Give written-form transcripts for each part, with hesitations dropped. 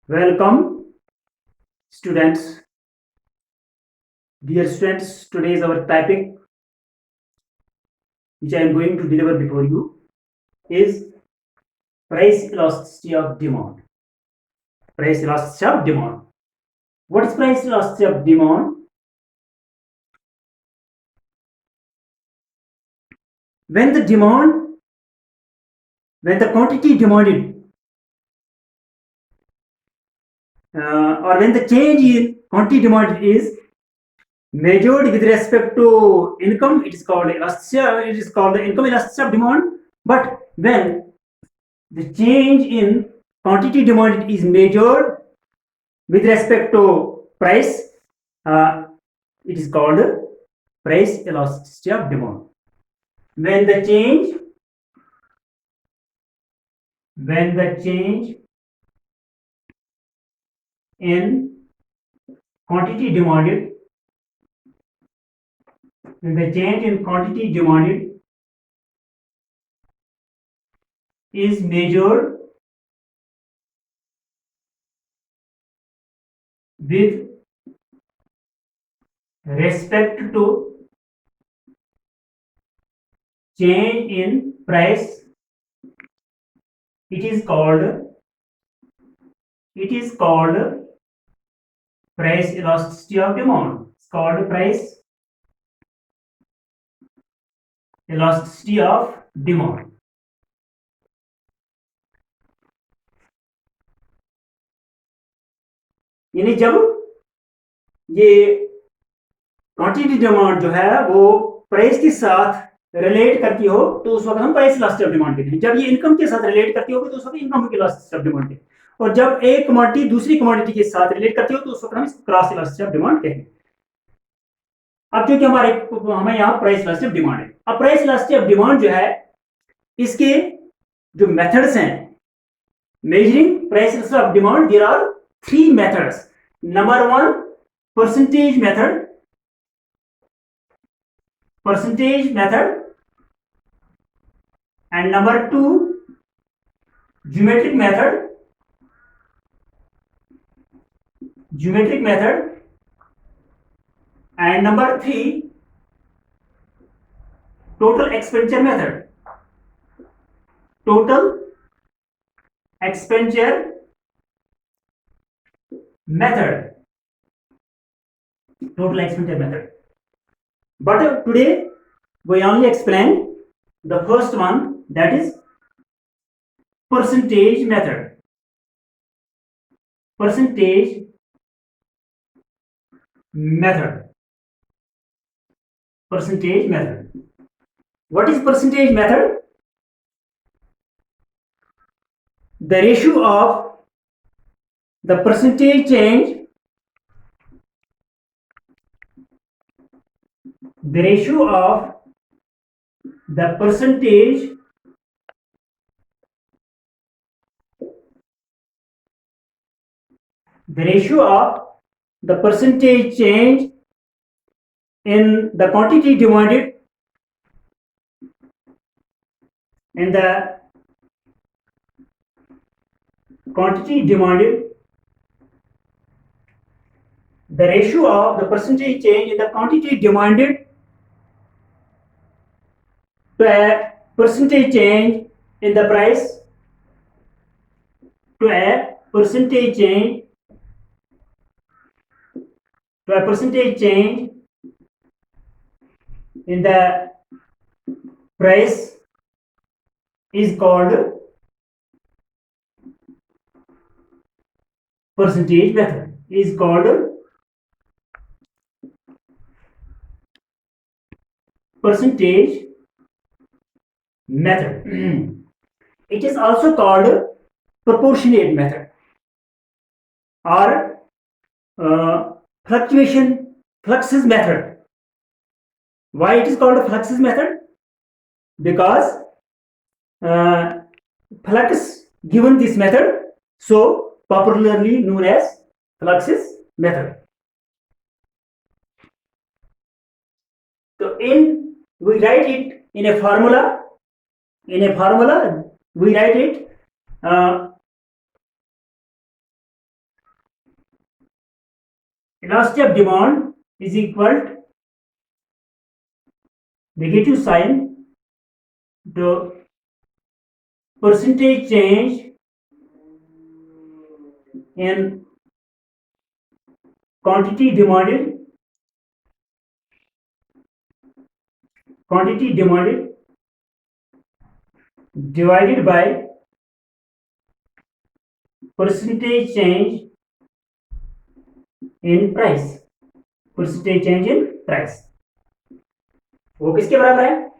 Welcome, students. Dear students, today is our topic, which I am going to deliver before you, is price elasticity of demand. Price elasticity of demand. What is price elasticity of demand? When the demand, when the quantity demanded, or when the change in quantity demanded is measured with respect to income, it is called elasticity. It is called the income elasticity of demand. But when the change in quantity demanded is measured with respect to price, uh, it is called price elasticity of demand. When the change in quantity demanded when the change in quantity demanded is measured with respect to change in price, it is called price elasticity of demand. It's called price elasticity of demand. यानी जब ये quantity demand जो है वो price के साथ relate करती हो तो उस वक्त हम प्राइस इलास्टिसिटी ऑफ डिमांड कहते हैं। जब ये इनकम के साथ रिलेट करती होगी तो उस वक्त इनकम इलास्टिसिटी ऑफ डिमांड कहते हैं। और जब एक कमोडिटी दूसरी कमोडिटी के साथ रिलेट करती हो तो उस वक्त हम इसको क्रॉस इलास्टिसिटी ऑफ डिमांड कहते हैं। अब क्योंकि हमें यहाँ प्राइस इलास्टिसिटी ऑफ डिमांड है, अब प्राइस इलास्टिसिटी ऑफ डिमांड जो है इसके जो मेथड्स हैं measuring price elasticity of demand, there are 3 methods. Number 1 percentage method, and number 2 geometric method, and number 3 total expenditure method. Total expenditure method. But today we only explain the first one, that is percentage method. What is percentage method? The ratio of the percentage change the ratio of the percentage change in the quantity demanded the ratio of the percentage change in the quantity demanded to a percentage change in the price to a percentage change in the price is called percentage method. It is also called proportionate method or fluxes method. Why it is called a fluxes method? Because flux given this method, so popularly known as fluxes method. So we write it in a formula. We write it elasticity of demand is equal to negative sign the percentage change in quantity demanded divided by percentage change in price, percentage change in price। वो किसके बराबर है?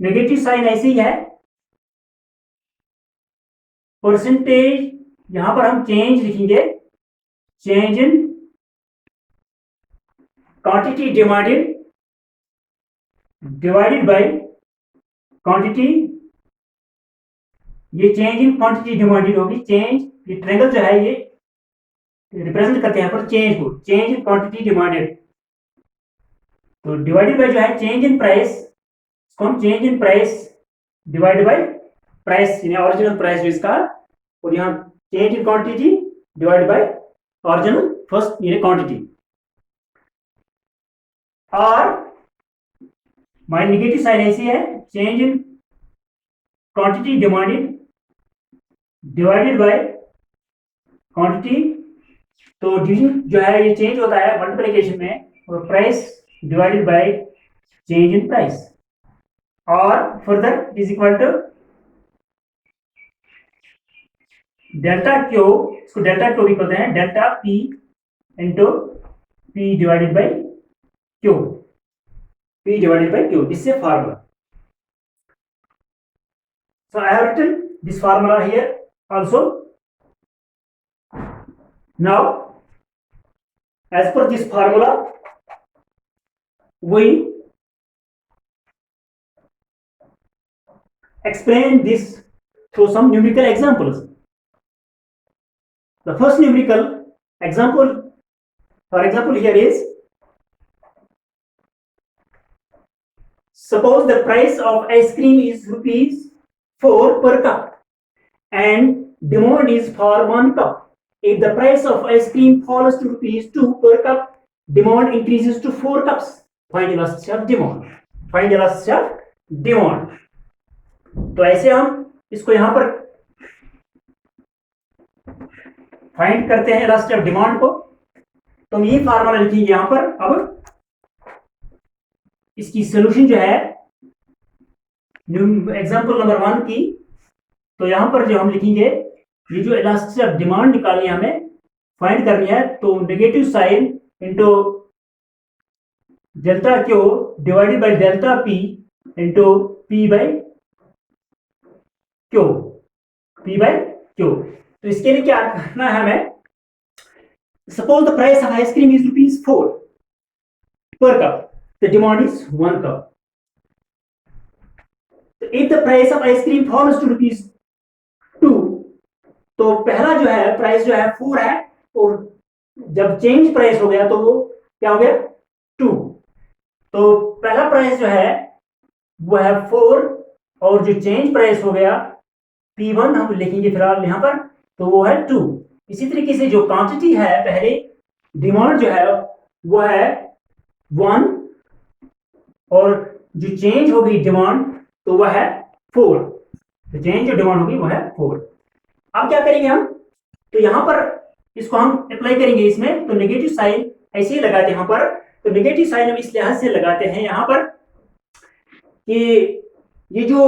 Negative sign ऐसी है, percentage यहां पर हम change लिखेंगे, change in quantity demanded divided by quantity, ये चेंज इन क्वांटिटी डिमांडेड होगी, चेंज, ये ट्रायंगल जो है ये रिप्रेजेंट करते हैं पर चेंज को, चेंज इन क्वांटिटी डिमांडेड, तो डिवाइडेड बाय जो है चेंज इन प्राइस, इसको हम change in price divided bye price यानी ओरिजिनल प्राइस जो इसका, और यहाँ change in quantity divided by original first यानी क्वांटिटी। और माय नेगेटिव साइन ऐसी है, change in quantity demanded divided by quantity, तो डिवीजन जो है ये चेंज होता है मल्टीप्लिकेशन में, और price divided by change in price, और further is equal to delta Q, इसको डेल्टा क्यू भी कहते हैं, delta P into P divided by Q, P divided by Q, this is formula. So I have written this formula here also. Now, as per this formula, we explain this through some numerical examples. The first numerical example, for example, here is, suppose the price of ice cream is rupees 4 per cup and demand is for 1 cup. If the price of ice cream falls to rupees 2 per cup, demand increases to 4 cups. Find elasticity of demand. Find elasticity of demand. तो ऐसे हम इसको यहां पर find करते हैं elasticity of demand को, तो हम ये फार्मूला लिखेंगे यहां पर। अब इसकी सोल्यूशन जो है एग्जाम्पल नंबर 1 की, तो यहां पर जो हम लिखेंगे, ये जो इलास्टिसिटी ऑफ डिमांड निकालनी है, हमें फाइंड करनी है, तो negative sign into delta Q divided by delta P into P by Q, P by Q. तो इसके लिए क्या करना है हमें, suppose the price of ice cream is rupees 4 per cup, the demand is 1 cup. If the price of ice cream falls to rupees 2, तो पहला जो है प्राइस जो है 4 है, और जब चेंज प्राइस हो गया तो वो क्या हो गया 2, तो पहला प्राइस जो है वो है 4, और जो चेंज प्राइस हो गया P1 हम लिखेंगे फिलहाल यहाँ पर, तो वो है 2। इसी तरीके से जो क्वांटिटी है, पहले डिमांड जो है वो है 1, और जो चेंज होगी डिमांड तो वह है 4, तो चेंज जो डिमांड होगी वो है 4। अब क्या करेंगे हम, तो यहां पर इसको हम अप्लाई करेंगे इसमें, तो नेगेटिव साइन ऐसे ही लगाते हैं यहां पर। तो नेगेटिव साइन हम इस लिहाज से लगाते हैं यहां पर कि ये जो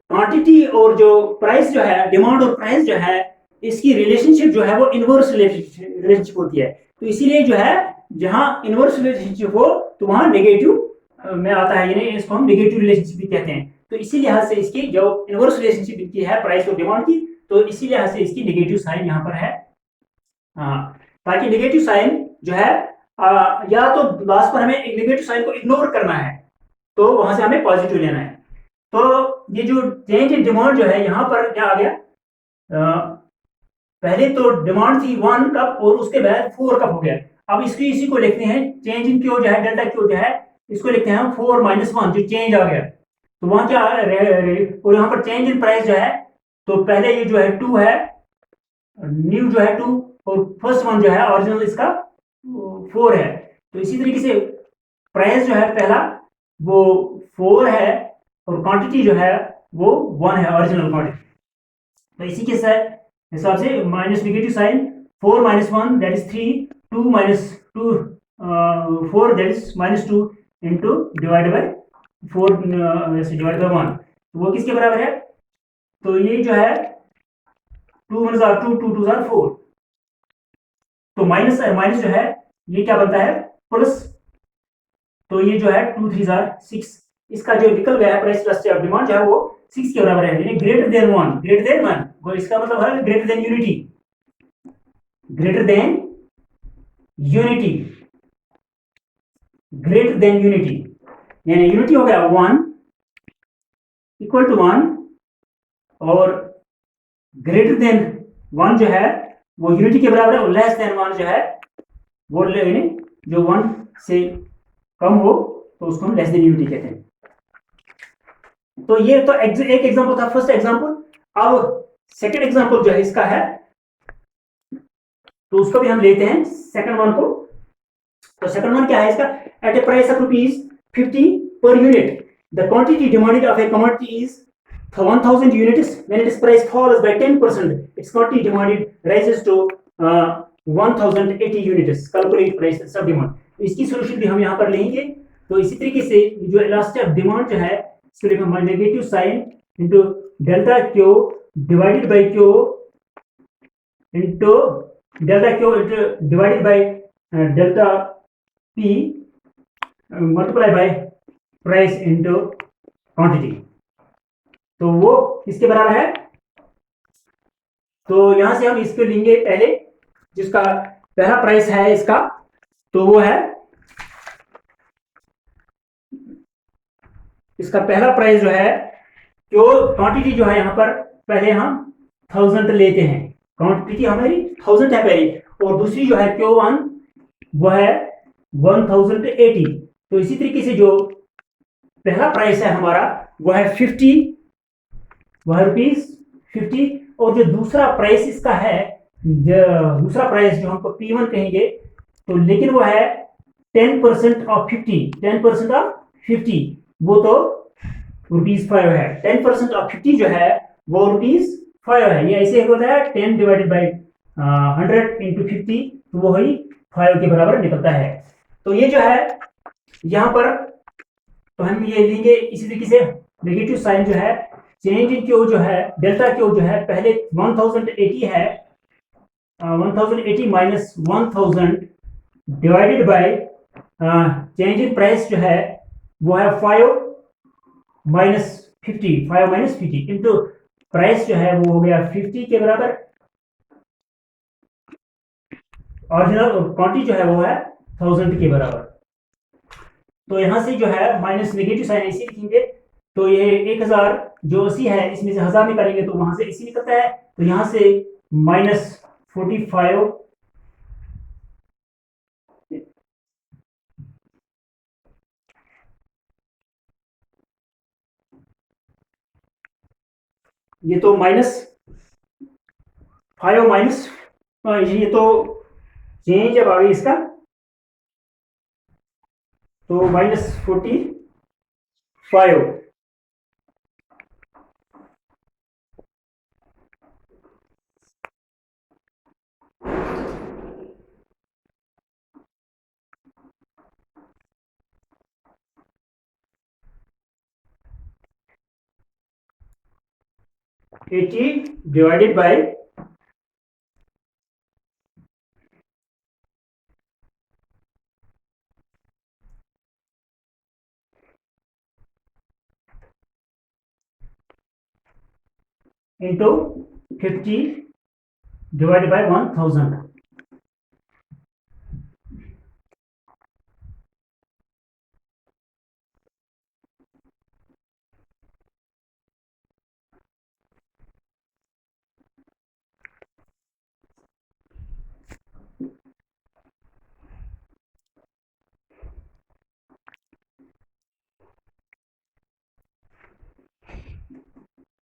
क्वांटिटी और जो प्राइस जो है, डिमांड और प्राइस जो है, इसकी रिलेशनशिप जो है वो इनवर्स रिलेशनशिप होती है। तो इसीलिए जो है जहां इनवर्स रिलेशनशिप हो तो वहां नेगेटिव में आता है, यानी इसको हम नेगेटिव रिलेशनशिप भी कहते हैं। तो इसी लिहाज से इसकी जो इनवर्स रिलेशनशिप इनकी है प्राइस और डिमांड की, तो इसी लिहाज से इसकी नेगेटिव साइन यहाँ पर है। ताकि नेगेटिव साइन जो है या तो लास्ट पर हमें एक नेगेटिव साइन को इग्नोर करना है, तो वहां से हमें पॉजिटिव लेना है। तो ये जो चेंज इन डिमांड जो है यहाँ पर क्या आ गया, पहले तो डिमांड थी 1 कप और उसके बाद 4 कप हो गया। अब इसी को लिखते हैं चेंज इन क्यू जो है, डेल्टा क्यू जो है, इसको लिखते हैं 4 - 1, जो चेंज आ गया, तो वहां क्या, और यहाँ पर चेंज इन प्राइस जो है, तो पहले ये जो है 2 है, न्यू जो है 2, और फर्स्ट वन जो है ओरिजिनल इसका 4 है। तो इसी तरीके से प्राइस जो है पहला वो 4 है और क्वांटिटी जो है वो 1 है, ओरिजिनल क्वांटिटी। तो इसी के हिसाब से minus negative sign, 4 minus 1 that is 3, 2 minus 2 4 that is minus 2 into divide by 4 divide by 1, तो वो किसके बराबर है? तो ये जो है 2 1 जार 2, 2 2 जार 4, तो माइनस माइनस जो है ये क्या बनता है? प्लस। तो ये जो है 2 3 जार 6, इसका जो निकल गया है प्राइस प्लस डिमांड जो है वो 6 के बराबर है, यानी ग्रेटर देन 1, ग्रेटर देन 1, वो इसका मतलब है greater than unity, greater than unity, greater than unity, यानी यूनिटी हो गया 1 इक्वल टू 1 और ग्रेटर देन 1 जो है वो यूनिटी के बराबर है, और लेस देन 1 जो है वो जो 1 से कम हो तो उसको हम लेस देन यूनिटी कहते हैं। तो ये तो एक एग्जांपल था, फर्स्ट एग्जांपल। अब सेकंड एग्जांपल जो है इसका है, तो उसको भी हम लेते हैं सेकंड वन को। तो सेकंड वन क्या है इसका? Eight A price of ₹50 per unit the quantity demanded of A commodity is 1000 units. When its price falls by 10%, its quantity demanded rises to 1080 units. Calculate price of demand. तो इसकी solution भी हम यहाँ पर लेंगे। तो इसी तरीके से जो इलास्टिक ऑफ डिमांड जो है इसको लिखा हमारा negative sign into delta Q divided by Q into delta Q divided by delta P multiply by price into quantity. तो वो किसके बराबर है? तो यहां से हम इसको लेंगे पहले, जिसका पहला प्राइस है इसका, तो वो है इसका पहला प्राइस जो है, जो क्वांटिटी जो है यहां पर पहले हम 1000 लेते हैं, क्वांटिटी हमारी 1000 है पहले, और दूसरी जो है Q1 वो है 1080। तो इसी तरीके से जो पहला प्राइस है हमारा वो है 50, वह ₹50, और जो दूसरा प्राइस इसका है, दूसरा प्राइस जो हमको P1 कहेंगे, तो लेकिन वो है 10% ऑफ 50, 10% ऑफ 50, वो तो ₹5 है। 10% ऑफ 50 जो है वो ₹5 है। ये ऐसे होता है 10 डिवाइडेड बाई 100 इंटू 50, तो वो ही 5 के बराबर निकलता है। तो ये जो है यहाँ पर, तो हम ये लेंगे इसी तरीके से नेगेटिव साइन जो है, चेंज इन क्यू जो है, डेल्टा क्यू जो है पहले 1080 है, 1080 minus 1000 divided by change in price जो है वो है 5 माइनस 50 इंटू प्राइस जो है वो हो गया 50 के बराबर, ओरिजिनल, और क्वांटिटी जो है वो है 1000 के बराबर। तो यहां से जो है माइनस नेगेटिव साइन ऐसे लिखेंगे, तो ये 1000 जो 80 है इसमें से 1000 निकालेंगे तो वहां से इसी निकलता है, तो यहां से -45 ये तो -5 माइनस, ये तो चेंज जब आ गई इसका, तो -45 80 डिवाइडेड बाय 50 डिवाइडेड बाय 1000।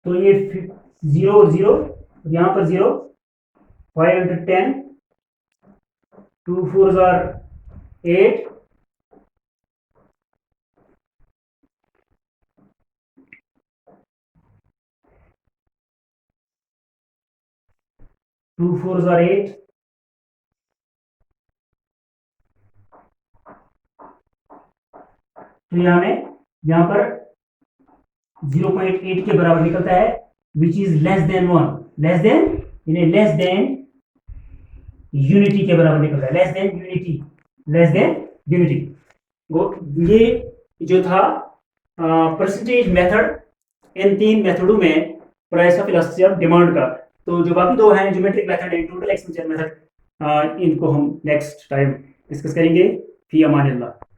तो ये 0 और 0, यहाँ पर 0, 5 × 10 2 4s are 8, 2 4s are 8, तो यहाँ पर 0.8 के बराबर निकलता है, which is less than 1, less than unity के बराबर निकलता है, लेस देन यूनिटी। ये जो था परसेंटेज मेथड, इन 3 मेथडों में price of elasticity of demand का। तो जो बाकी 2 हैं, geometric method and total expenditure method, इनको हम नेक्स्ट टाइम डिस्कस करेंगे। फी अमान अल्लाह।